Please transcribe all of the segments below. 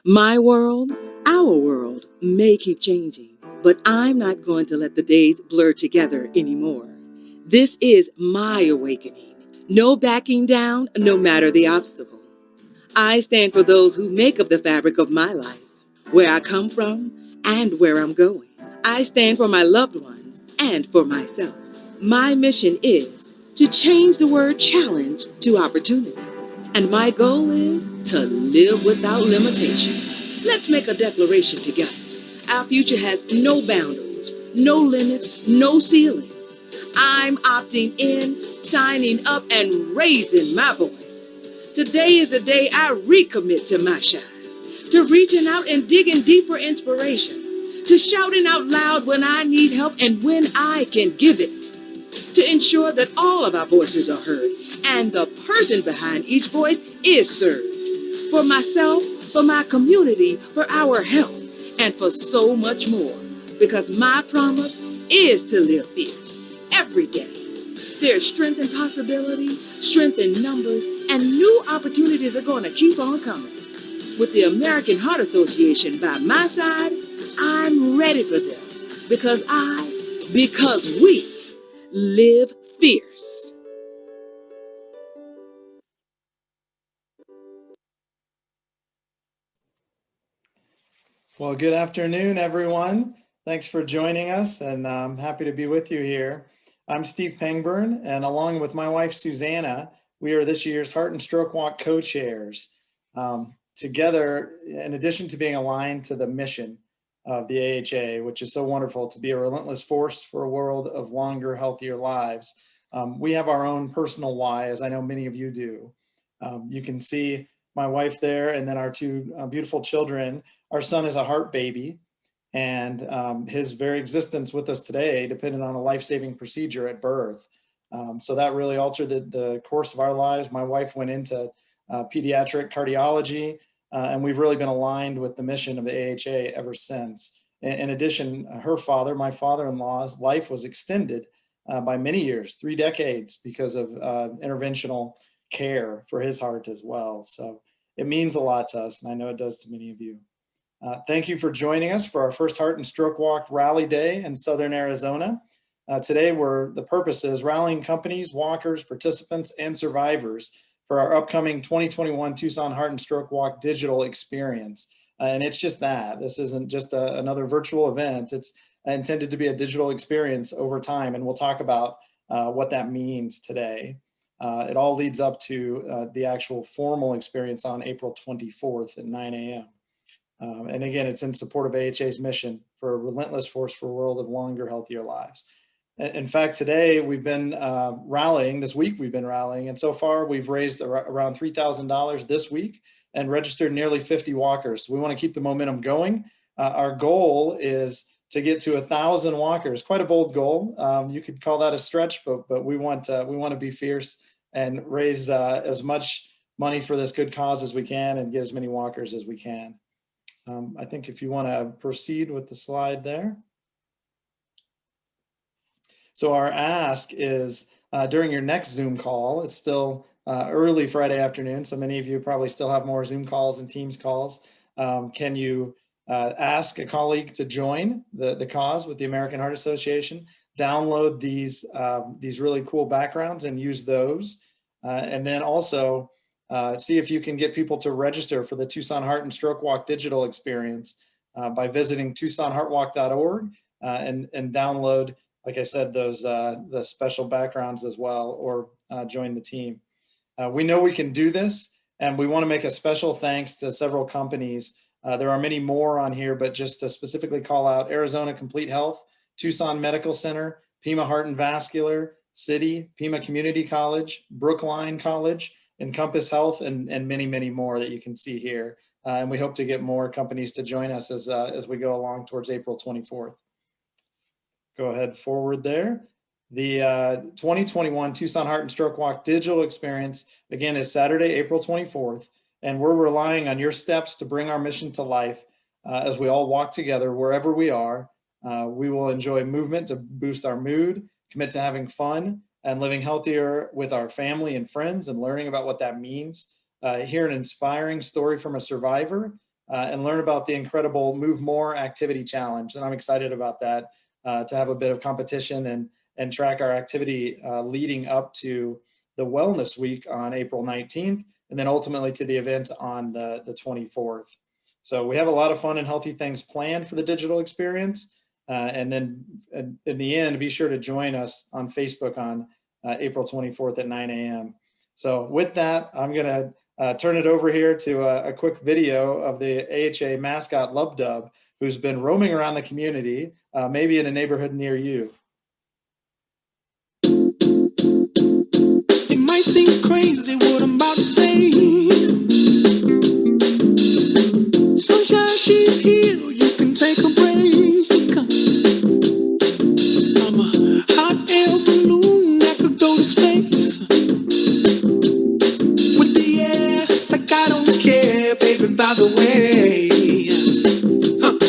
My world, our world, may keep changing, but I'm not going to let the days blur together anymore. This is my awakening. No backing down, no matter the obstacle. I stand for those who make up the fabric of my life, where I come from and where I'm going. I stand for my loved ones and for myself. My mission is to change the word challenge to opportunity. And my goal is to live without limitations. Let's make a declaration together. Our future has no boundaries, no limits, no ceilings. I'm opting in, signing up, and raising my voice. Today is the day I recommit to my shine, to reaching out and digging deep for inspiration, to shouting out loud when I need help and when I can give it, to ensure that all of our voices are heard and the person behind each voice is served. For myself, for my community, for our health, and for so much more. Because my promise is to live fierce every day. There's strength in possibility, strength in numbers, and new opportunities are going to keep on coming. With the American Heart Association by my side, I'm ready for them because we live fierce. Well, good afternoon, everyone. Thanks for joining us, and I'm happy to be with you here. I'm Steve Pangburn, and along with my wife, Susanna, we are this year's Heart and Stroke Walk co-chairs. Together, in addition to being aligned to the mission of the AHA, which is so wonderful to be a relentless force for a world of longer, healthier lives, we have our own personal why, as I know many of you do. You can see my wife there, and then our two beautiful children. Our son is a heart baby, and his very existence with us today depended on a life-saving procedure at birth. So that really altered the course of our lives. My wife went into pediatric cardiology, and we've really been aligned with the mission of the AHA ever since. In addition, her father, my father-in-law's life was extended by many years, 3 decades, because of interventional care for his heart as well. So it means a lot to us, and I know it does to many of you. Thank you for joining us for our first Heart and Stroke Walk Rally Day in Southern Arizona. Today, the purpose is rallying companies, walkers, participants, and survivors for our upcoming 2021 Tucson Heart and Stroke Walk digital experience. And it's just that. This isn't just another virtual event. It's intended to be a digital experience over time, and we'll talk about what that means today. It all leads up to the actual formal experience on April 24th at 9 a.m. And again, it's in support of AHA's mission for a relentless force for a world of longer, healthier lives. In fact, today we've been rallying, this week we've been rallying, and so far we've raised around $3,000 this week and registered nearly 50 walkers. So we want to keep the momentum going. Our goal is to get to 1,000 walkers. Quite a bold goal. You could call that a stretch, but we want to be fierce and raise as much money for this good cause as we can and get as many walkers as we can. I think if you want to proceed with the slide there. So our ask is during your next Zoom call, it's still early Friday afternoon, so many of you probably still have more Zoom calls and Teams calls. Can you ask a colleague to join the cause with the American Heart Association, download these really cool backgrounds and use those, and then also see if you can get people to register for the Tucson Heart and Stroke Walk digital experience by visiting tucsonheartwalk.org and download, like I said, those the special backgrounds as well, or join the team. We know we can do this, and we want to make a special thanks to several companies. There are many more on here, but just to specifically call out Arizona Complete Health, Tucson Medical Center, Pima Heart and Vascular, City, Pima Community College, Brookline College, Encompass Health, and many, many more that you can see here. And we hope to get more companies to join us as we go along towards April 24th. Go ahead forward there. The 2021 Tucson Heart and Stroke Walk digital experience, again, is Saturday, April 24th, and we're relying on your steps to bring our mission to life as we all walk together wherever we are. We will enjoy movement to boost our mood, commit to having fun, and living healthier with our family and friends and learning about what that means. Hear an inspiring story from a survivor, and learn about the incredible Move More Activity Challenge. And I'm excited about that, to have a bit of competition and track our activity leading up to the Wellness Week on April 19th, and then ultimately to the event on the 24th. So we have a lot of fun and healthy things planned for the digital experience. And then in the end, be sure to join us on Facebook on April 24th at 9 a.m. So with that, I'm going to turn it over here to a quick video of the AHA mascot Lub Dub, who's been roaming around the community, maybe in a neighborhood near you. It might seem crazy what I'm about to say. Sunshine, she's here, you can take a break. I'm a hot air balloon that could go to space. With the air, like I don't care, baby, by the way.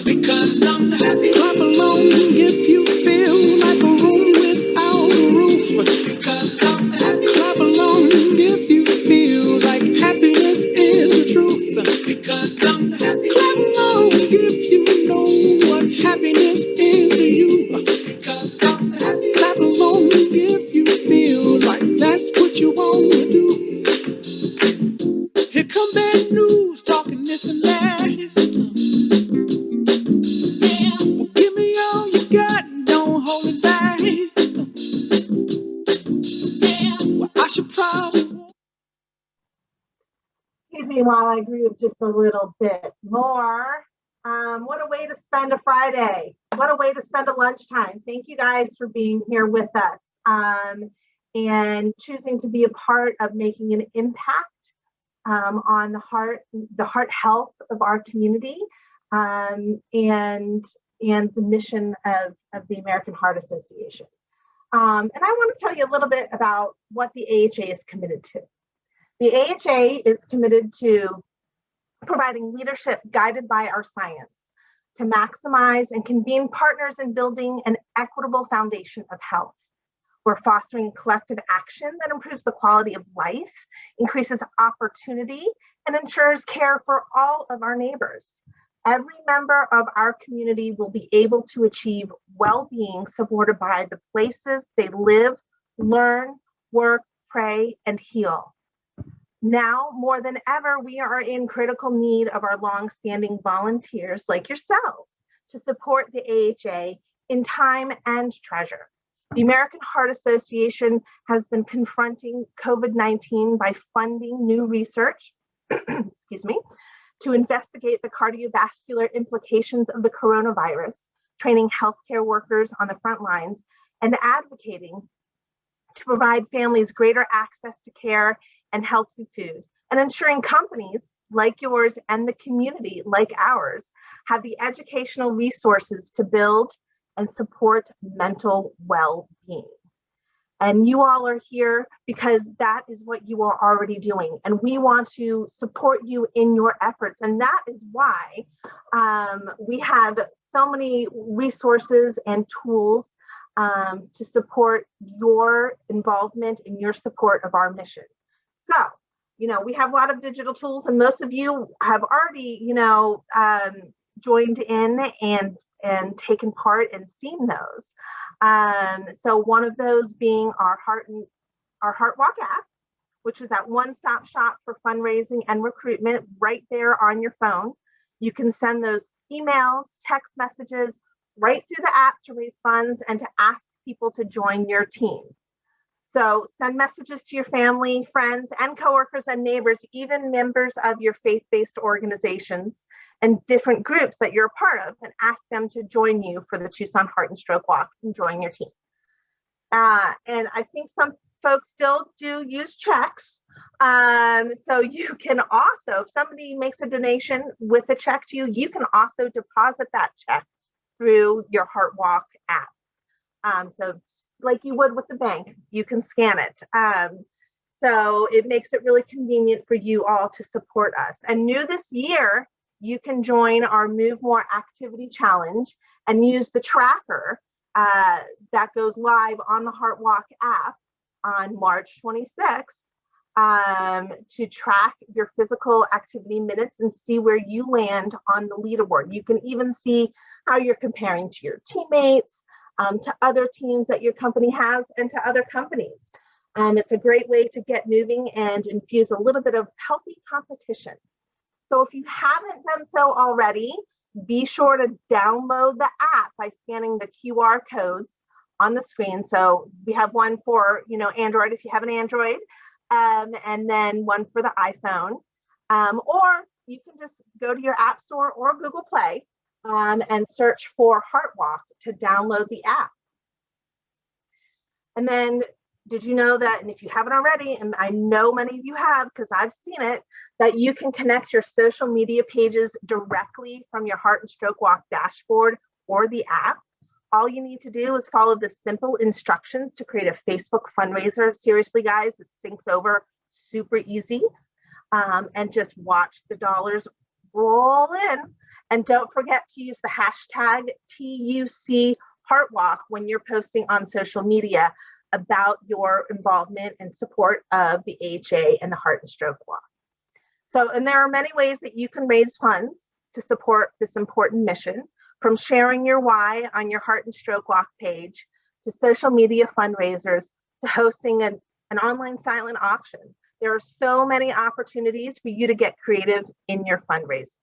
Because I'm happy. Clap along if you feel like a room without a roof. Because I'm happy. Clap along if you feel like happiness is the truth. Because I'm happy. Clap along if you know what happiness is to you. Because I'm happy. Clap along if you feel like that's what you want to do. Here come bad news, talking this and that. Give me all you got, don't hold it back. Well, I should probably. Excuse me while I groove just a little bit more. What a way to spend a Friday. What a way to spend a lunchtime. Thank you guys for being here with us, and choosing to be a part of making an impact on the heart health of our community, and the mission of the American Heart Association. And I want to tell you a little bit about what the AHA is committed to. The AHA is committed to providing leadership guided by our science to maximize and convene partners in building an equitable foundation of health. We're fostering collective action that improves the quality of life, increases opportunity, and ensures care for all of our neighbors. Every member of our community will be able to achieve well-being supported by the places they live, learn, work, pray, and heal. Now, more than ever, we are in critical need of our long-standing volunteers like yourselves to support the AHA in time and treasure. The American Heart Association has been confronting COVID-19 by funding new research, excuse me, to investigate the cardiovascular implications of the coronavirus, training healthcare workers on the front lines, and advocating to provide families greater access to care and healthy food, and ensuring companies like yours and the community like ours have the educational resources to build and support mental well-being. And you all are here because that is what you are already doing. And we want to support you in your efforts. And that is why we have so many resources and tools to support your involvement and your support of our mission. So, we have a lot of digital tools, and most of you have already, joined in and taken part and seen those. So one of those being our Heart Walk app, which is that one-stop shop for fundraising and recruitment right there on your phone. You can send those emails, text messages right through the app to raise funds and to ask people to join your team. So send messages to your family, friends, and coworkers and neighbors, even members of your faith-based organizations and different groups that you're a part of, and ask them to join you for the Tucson Heart and Stroke Walk and join your team. And I think some folks still do use checks. So you can also, if somebody makes a donation with a check to you, you can also deposit that check through your Heart Walk app. So like you would with the bank, you can scan it. So it makes it really convenient for you all to support us. And new this year, you can join our Move More Activity Challenge and use the tracker that goes live on the Heart Walk app on March 26th to track your physical activity minutes and see where you land on the leaderboard. You can even see how you're comparing to your teammates, to other teams that your company has, and to other companies. It's a great way to get moving and infuse a little bit of healthy competition. So if you haven't done so already, be sure to download the app by scanning the QR codes on the screen. So we have one for, Android if you have an Android, and then one for the iPhone. Or you can just go to your App Store or Google Play and search for Heart Walk to download the app. And then, did you know that, and if you haven't already, and I know many of you have because I've seen it, that you can connect your social media pages directly from your Heart and Stroke Walk dashboard or the app. All you need to do is follow the simple instructions to create a Facebook fundraiser. Seriously, guys, it syncs over super easy. And just watch the dollars roll in. And don't forget to use the hashtag TUC Heart Walk when you're posting on social media about your involvement and support of the AHA and the Heart and Stroke Walk. So, and there are many ways that you can raise funds to support this important mission, from sharing your why on your Heart and Stroke Walk page, to social media fundraisers, to hosting an online silent auction. There are so many opportunities for you to get creative in your fundraising.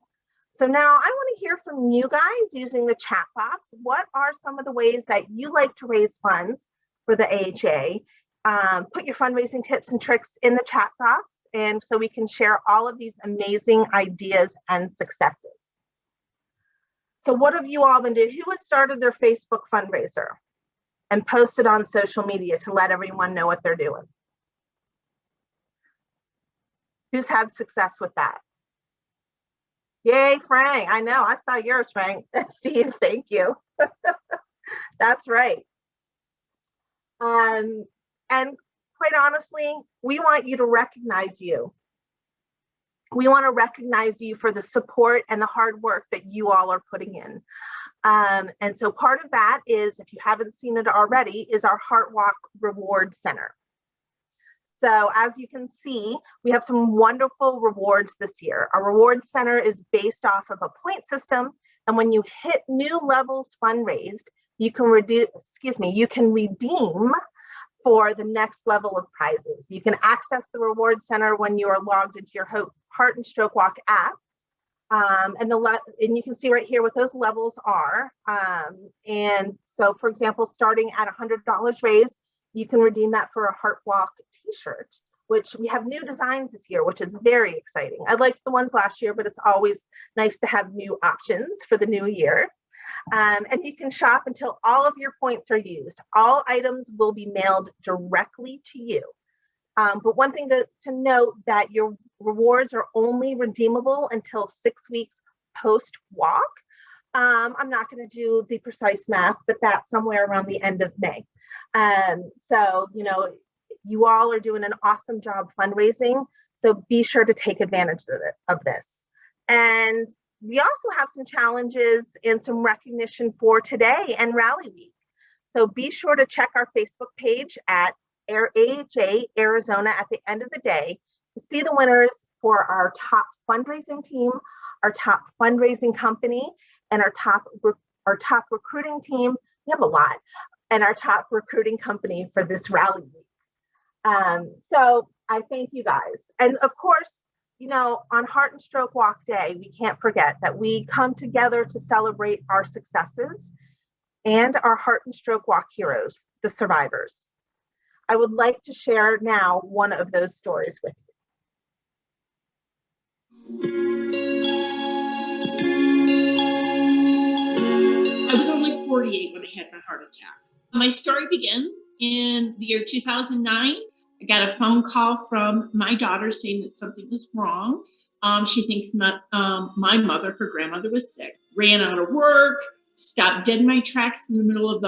So now I want to hear from you guys using the chat box. What are some of the ways that you like to raise funds for the AHA? Put your fundraising tips and tricks in the chat box, and so we can share all of these amazing ideas and successes. So what have you all been doing? Who has started their Facebook fundraiser and posted on social media to let everyone know what they're doing? Who's had success with that? Yay, Frank. I know, I saw yours, Frank. Steve, thank you. That's right. And quite honestly, we want you to recognize you. We want to recognize you for the support and the hard work that you all are putting in. And so part of that is, if you haven't seen it already, is our Heart Walk Reward Center. So as you can see, we have some wonderful rewards this year. Our reward center is based off of a point system. And when you hit new levels fundraised, you can redeem for the next level of prizes. You can access the reward center when you are logged into your Heart and Stroke Walk app. And you can see right here what those levels are. And so, for example, starting at $100 raised, you can redeem that for a Heart Walk t-shirt, which we have new designs this year, which is very exciting. I liked the ones last year, but it's always nice to have new options for the new year. And you can shop until all of your points are used. All items will be mailed directly to you. But one thing to note, that your rewards are only redeemable until 6 weeks post-walk. I'm not going to do the precise math, but that's somewhere around the end of May. So, you all are doing an awesome job fundraising. So be sure to take advantage of this. And we also have some challenges and some recognition for today and Rally Week. So be sure to check our Facebook page at AHA Arizona at the end of the day to see the winners for our top fundraising team, our top fundraising company, and our top recruiting team. We have a lot. And our top recruiting company for this Rally Week. So I thank you guys. And of course, on Heart and Stroke Walk Day, we can't forget that we come together to celebrate our successes and our Heart and Stroke Walk heroes, the survivors. I would like to share now one of those stories with you. I was only 48 when I had my heart attack. My story begins in the year 2009. I got a phone call from my daughter saying that something was wrong. She thinks my mother, her grandmother, was sick. Ran out of work, stopped dead in my tracks in the middle of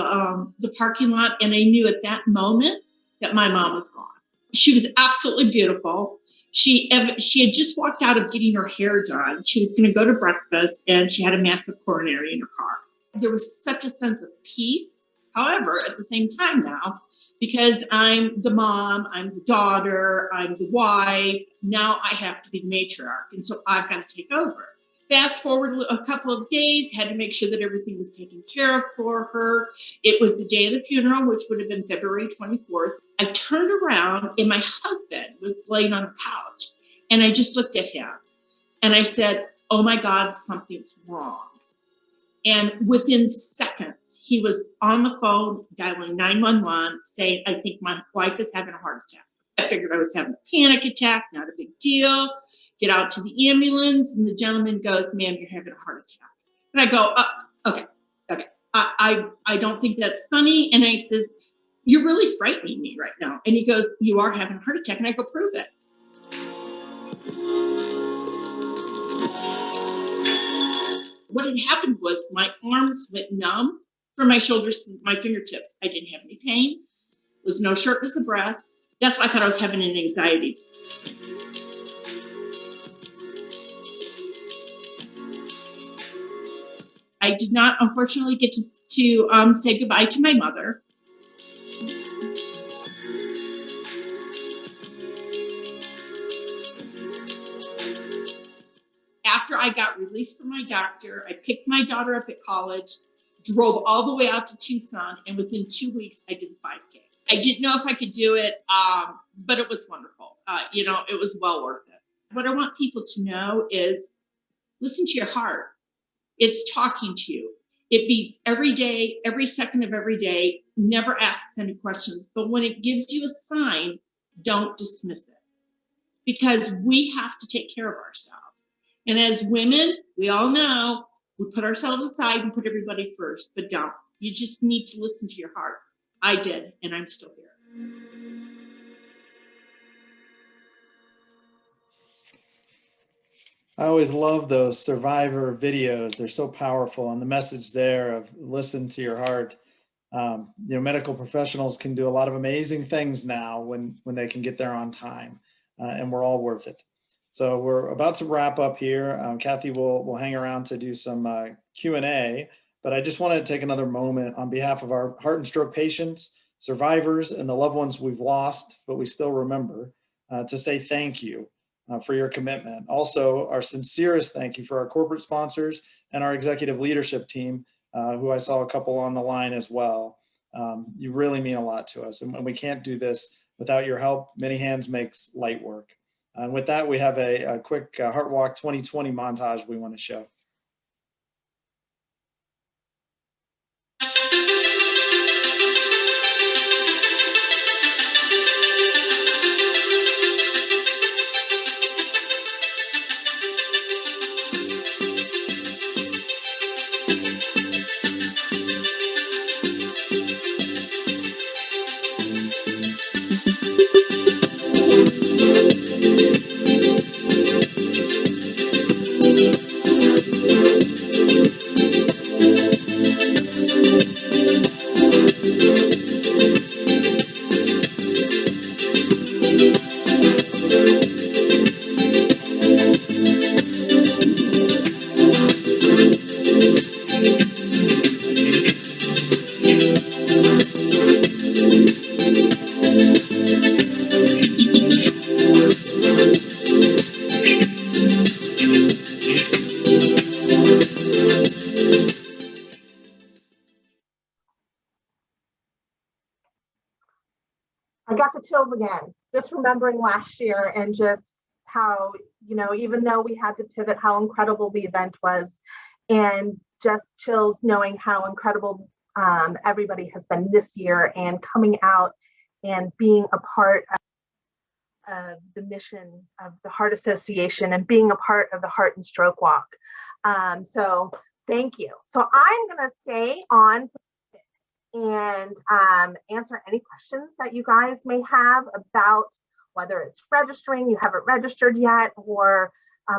the parking lot, and I knew at that moment that my mom was gone. She was absolutely beautiful. She had just walked out of getting her hair done. She was going to go to breakfast, and she had a massive coronary in her car. There was such a sense of peace. However, at the same time now, because I'm the mom, I'm the daughter, I'm the wife. Now I have to be the matriarch. And so I've got to take over. Fast forward a couple of days, had to make sure that everything was taken care of for her. It was the day of the funeral, which would have been February 24th. I turned around and my husband was laying on the couch. And I just looked at him and I said, oh my God, something's wrong. And within seconds, he was on the phone dialing 911 saying, I think my wife is having a heart attack. I figured I was having a panic attack, not a big deal. Get out to the ambulance. And the gentleman goes, ma'am, you're having a heart attack. And I go, okay. I don't think that's funny. And I says, you're really frightening me right now. And he goes, you are having a heart attack. And I go, prove it. What had happened was my arms went numb from my shoulders to my fingertips. I didn't have any pain. There was no shortness of breath. That's why I thought I was having an anxiety. I did not, unfortunately, get to say goodbye to my mother. After I got released from my doctor, I picked my daughter up at college, drove all the way out to Tucson, and within 2 weeks, I did the 5K. I didn't know if I could do it, but it was wonderful. It was well worth it. What I want people to know is listen to your heart. It's talking to you. It beats every day, every second of every day, never asks any questions. But when it gives you a sign, don't dismiss it, because we have to take care of ourselves. And as women, we all know we put ourselves aside and put everybody first, but don't. You just need to listen to your heart. I did, and I'm still here. I always love those survivor videos. They're so powerful, and the message there of listen to your heart. Medical professionals can do a lot of amazing things now when they can get there on time, and we're all worth it. So we're about to wrap up here. Kathy will hang around to do some Q&A, but I just wanted to take another moment on behalf of our heart and stroke patients, survivors, and the loved ones we've lost, but we still remember, to say thank you for your commitment. Also, our sincerest thank you for our corporate sponsors and our executive leadership team, who I saw a couple on the line as well. You really mean a lot to us, and we can't do this without your help. Many hands makes light work. And with that, we have a quick Heart Walk 2020 montage we want to show. I got the chills again, just remembering last year and just how, even though we had to pivot, how incredible the event was, and just chills knowing how incredible everybody has been this year, and coming out and being a part of the mission of the Heart Association and being a part of the Heart and Stroke Walk. So thank you. So I'm going to stay on and answer any questions that you guys may have about whether it's registering, you haven't registered yet, or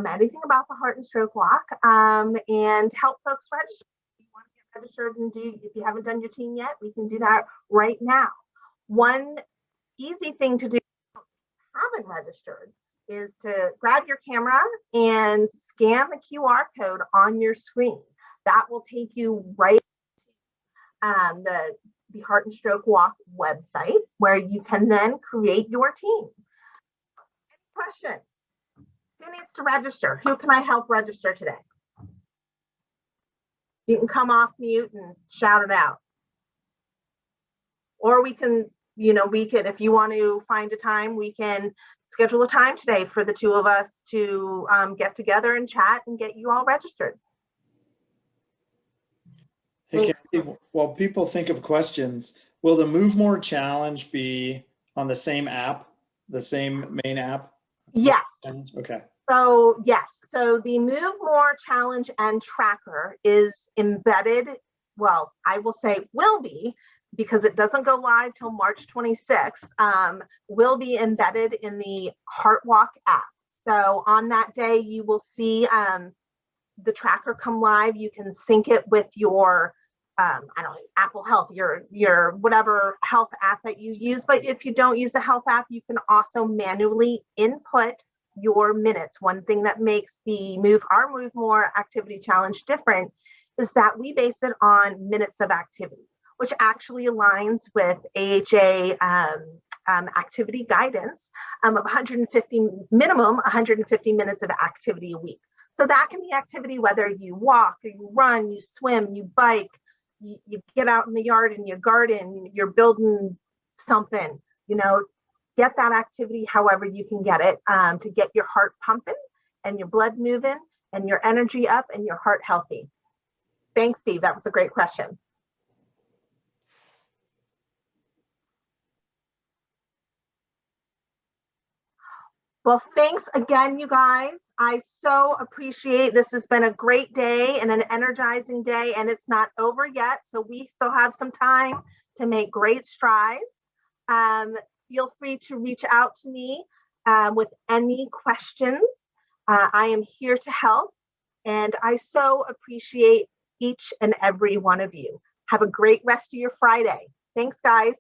anything about the Heart and Stroke Walk, and help folks register. If you want to get registered and if you haven't done your team yet, we can do that right now. One easy thing to do if you haven't registered is to grab your camera and scan the QR code on your screen. That will take you right to the Heart and Stroke Walk website, where you can then create your team. Any questions? Who needs to register? Who can I help register today? You can come off mute and shout it out. Or we can, if you want to find a time, we can schedule a time today for the two of us to get together and chat and get you all registered. Hey, Kathy, while people think of questions, will the Move More Challenge be on the same app, the same main app? Yes. Okay. So yes, so the Move More Challenge and Tracker is embedded, well, I will say will be, because it doesn't go live till March 26th, will be embedded in the Heart Walk app. So on that day, you will see the tracker come live. You can sync it with your, I don't know, Apple Health, your whatever health app that you use. But if you don't use a health app, you can also manually input your minutes. One thing that makes our Move More Activity Challenge different is that we base it on minutes of activity, which actually aligns with AHA activity guidance of minimum 150 minutes of activity a week. So that can be activity whether you walk, or you run, you swim, you bike, you get out in the yard and you garden, you're building something, get that activity however you can get it, to get your heart pumping and your blood moving and your energy up and your heart healthy. Thanks, Steve. That was a great question. Well, thanks again, you guys. I so appreciate this. Has been a great day and an energizing day, and it's not over yet. So we still have some time to make great strides. Feel free to reach out to me with any questions. I am here to help, and I so appreciate each and every one of you. Have a great rest of your Friday. Thanks, guys.